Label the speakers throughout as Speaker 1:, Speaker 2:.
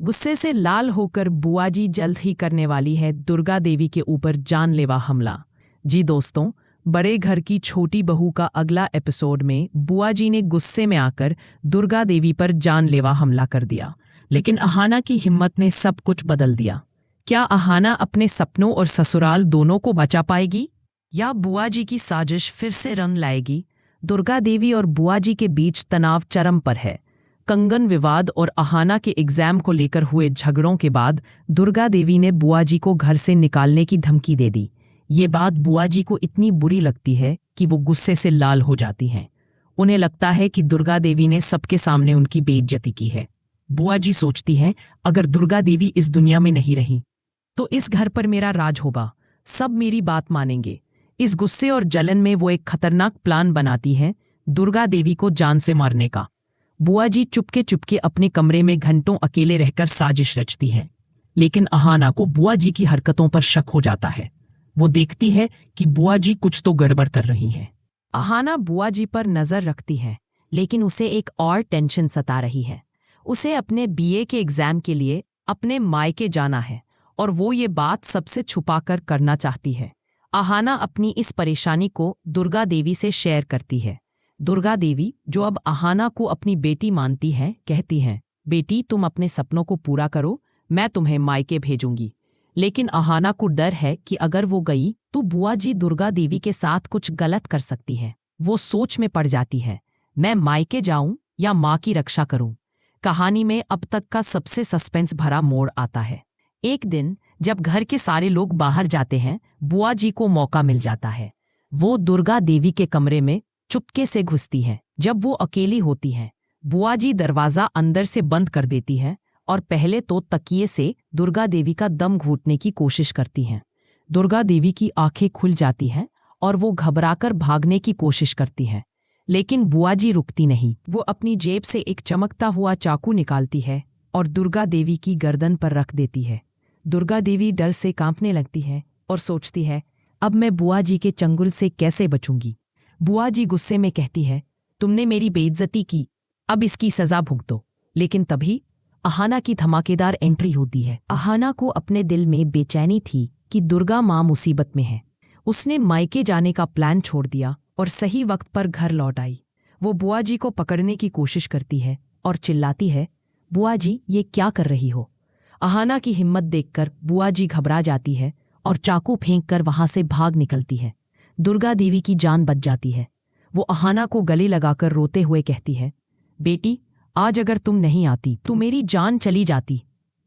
Speaker 1: गुस्से से लाल होकर बुआ जी जल्द ही करने वाली है दुर्गा देवी के ऊपर जानलेवा हमला। जी दोस्तों, बड़े घर की छोटी बहू का अगला एपिसोड में बुआ जी ने गुस्से में आकर दुर्गा देवी पर जानलेवा हमला कर दिया, लेकिन अहाना की हिम्मत ने सब कुछ बदल दिया। क्या अहाना अपने सपनों और ससुराल दोनों को बचा पाएगी, या बुआ जी की साजिश फिर से रंग लाएगी? दुर्गा देवी और बुआ जी के बीच तनाव चरम पर है। कंगन विवाद और अहाना के एग्जाम को लेकर हुए झगड़ों के बाद दुर्गा देवी ने बुआ जी को घर से निकालने की धमकी दे दी। ये बात बुआ जी को इतनी बुरी लगती है कि वो गुस्से से लाल हो जाती हैं। उन्हें लगता है कि दुर्गा देवी ने सबके सामने उनकी बेइज्जती की है। बुआ जी सोचती हैं, अगर दुर्गा देवी इस दुनिया में नहीं रही तो इस घर पर मेरा राज होगा, सब मेरी बात मानेंगे। इस गुस्से और जलन में वो एक खतरनाक प्लान बनाती हैं, दुर्गा देवी को जान से मारने का। बुआ जी चुपके चुपके अपने कमरे में घंटों अकेले रहकर साजिश रचती है, लेकिन अहाना को बुआ जी की हरकतों पर शक हो जाता है। वो देखती है कि बुआ जी कुछ तो गड़बड़ कर रही हैं। अहाना बुआ जी पर नजर रखती है, लेकिन उसे एक और टेंशन सता रही है। उसे अपने बीए के एग्जाम के लिए अपने मायके जाना है और वो ये बात सबसे छुपाकर करना चाहती है। अहाना अपनी इस परेशानी को दुर्गा देवी से शेयर करती है। दुर्गा देवी, जो अब अहाना को अपनी बेटी मानती है, कहती हैं, बेटी तुम अपने सपनों को पूरा करो, मैं तुम्हें मायके भेजूंगी। लेकिन अहाना को डर है कि अगर वो गई तो बुआ जी दुर्गा देवी के साथ कुछ गलत कर सकती है। वो सोच में पड़ जाती है, मैं मायके जाऊं या माँ की रक्षा करूं। कहानी में अब तक का सबसे सस्पेंस भरा मोड़ आता है। एक दिन जब घर के सारे लोग बाहर जाते हैं, बुआ जी को मौका मिल जाता है। वो दुर्गा देवी के कमरे में चुपके से घुसती है। जब वो अकेली होती है, बुआ जी दरवाजा अंदर से बंद कर देती है और पहले तो तकिए से दुर्गा देवी का दम घूंटने की कोशिश करती हैं। दुर्गा देवी की आंखें खुल जाती हैं और वो घबराकर भागने की कोशिश करती है, लेकिन बुआ जी रुकती नहीं। वो अपनी जेब से एक चमकता हुआ चाकू निकालती है और दुर्गा देवी की गर्दन पर रख देती है। दुर्गा देवी डर से कांपने लगती है और सोचती है, अब मैं बुआ जी के चंगुल से कैसे बचूंगी। बुआ जी गुस्से में कहती है, तुमने मेरी बेइज्जती की, अब इसकी सजा भुगतो। लेकिन तभी अहाना की धमाकेदार एंट्री होती है। अहाना को अपने दिल में बेचैनी थी कि दुर्गा माँ मुसीबत में है। उसने मायके जाने का प्लान छोड़ दिया और सही वक्त पर घर लौट आई। वो बुआ जी को पकड़ने की कोशिश करती है और चिल्लाती है, बुआ जी ये क्या कर रही हो। अहाना की हिम्मत देखकर बुआ जी घबरा जाती है और चाकू फेंककर वहां से भाग निकलती है। दुर्गा देवी की जान बच जाती है। वो अहाना को गले लगाकर रोते हुए कहती है, बेटी आज अगर तुम नहीं आती तो मेरी जान चली जाती।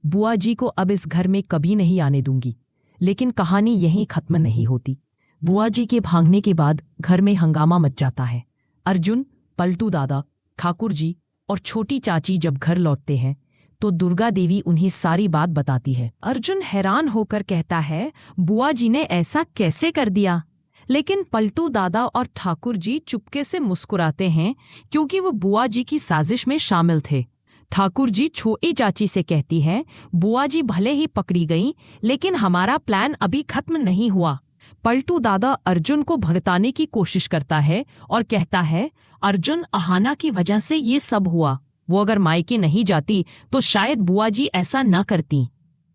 Speaker 1: बुआ जी को अब इस घर में कभी नहीं आने दूंगी। लेकिन कहानी यहीं खत्म नहीं होती। बुआ जी के भागने के बाद घर में हंगामा मच जाता है। अर्जुन, पलटू दादा, ठाकुर जी और छोटी चाची जब घर लौटते हैं तो दुर्गा देवी उन्हें सारी बात बताती है। अर्जुन हैरान होकर कहता है, बुआ जी ने ऐसा कैसे कर दिया। लेकिन पलटू दादा और ठाकुर जी चुपके से मुस्कुराते हैं, क्योंकि वो बुआ जी की साजिश में शामिल थे। ठाकुर जी छोटी चाची से कहती है, बुआ जी भले ही पकड़ी गई, लेकिन हमारा प्लान अभी खत्म नहीं हुआ। पलटू दादा अर्जुन को भड़काने की कोशिश करता है और कहता है, अर्जुन अहाना की वजह से ये सब हुआ। वो अगर मायके नहीं जाती तो शायद बुआ जी ऐसा न करती।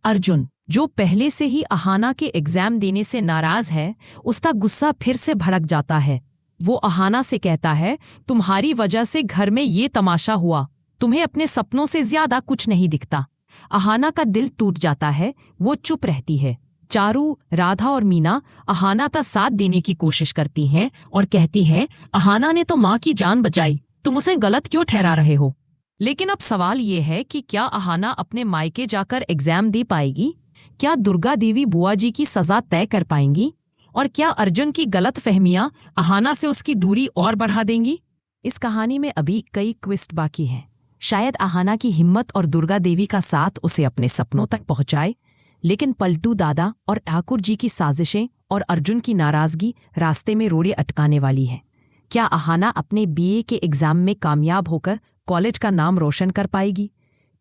Speaker 1: अर्जुन, जो पहले से ही अहाना के एग्जाम देने से नाराज है, उसका गुस्सा फिर से भड़क जाता है। वो अहाना से कहता है, तुम्हारी वजह से घर में ये तमाशा हुआ। तुम्हें अपने सपनों से ज्यादा कुछ नहीं दिखता। अहाना का दिल टूट जाता है। वो चुप रहती है। चारू, राधा और मीना अहाना का साथ देने की कोशिश करती हैं और कहती हैं, अहाना ने तो माँ की जान बचाई, तुम उसे गलत क्यों ठहरा रहे हो। लेकिन अब सवाल ये है कि क्या अहाना अपने मायके जाकर एग्जाम दे पाएगी? क्या दुर्गा देवी बुआ जी की सजा तय कर पाएंगी? और क्या अर्जुन की गलत फहमियां अहाना से उसकी दूरी और बढ़ा देंगी? इस कहानी में अभी कई ट्विस्ट बाकी हैं। शायद अहाना की हिम्मत और दुर्गा देवी का साथ उसे अपने सपनों तक पहुंचाए, लेकिन पलटू दादा और ठाकुर जी की साजिशें और अर्जुन की नाराजगी रास्ते में रोड़े अटकाने वाली है। क्या अहाना अपने बीए के एग्जाम में कामयाब होकर कॉलेज का नाम रोशन कर पाएगी?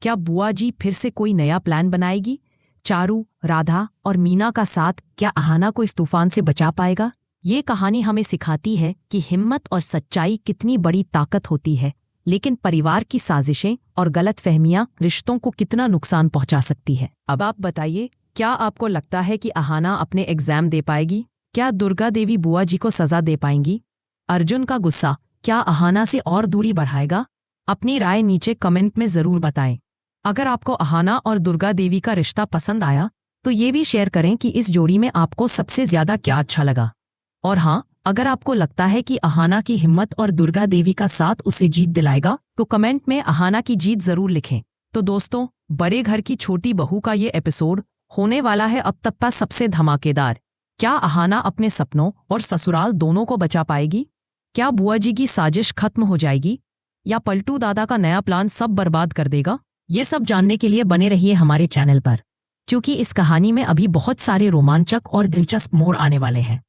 Speaker 1: क्या बुआ जी फिर से कोई नया प्लान बनाएगी? चारू, राधा और मीना का साथ क्या अहाना को इस तूफान से बचा पाएगा? ये कहानी हमें सिखाती है कि हिम्मत और सच्चाई कितनी बड़ी ताकत होती है। लेकिन परिवार की साजिशें और गलतफहमियां रिश्तों को कितना नुकसान पहुंचा सकती है। अब आप बताइए, क्या आपको लगता है कि अहाना अपने एग्जाम दे पाएगी? क्या दुर्गा देवी बुआ जी को सजा दे पाएंगी? अर्जुन का गुस्सा क्या अहाना से और दूरी बढ़ाएगा? अपनी राय नीचे कमेंट में जरूर बताएं। अगर आपको अहाना और दुर्गा देवी का रिश्ता पसंद आया तो ये भी शेयर करें कि इस जोड़ी में आपको सबसे ज्यादा क्या अच्छा लगा। और हाँ, अगर आपको लगता है कि अहाना की हिम्मत और दुर्गा देवी का साथ उसे जीत दिलाएगा तो कमेंट में अहाना की जीत जरूर लिखें। तो दोस्तों, बड़े घर की छोटी बहू का ये एपिसोड होने वाला है अब तक का सबसे धमाकेदार। क्या अहाना अपने सपनों और ससुराल दोनों को बचा पाएगी? क्या बुआ जी की साजिश खत्म हो जाएगी या पलटू दादा का नया प्लान सब बर्बाद कर देगा? ये सब जानने के लिए बने रहिए हमारे चैनल पर, क्योंकि इस कहानी में अभी बहुत सारे रोमांचक और दिलचस्प मोड़ आने वाले हैं।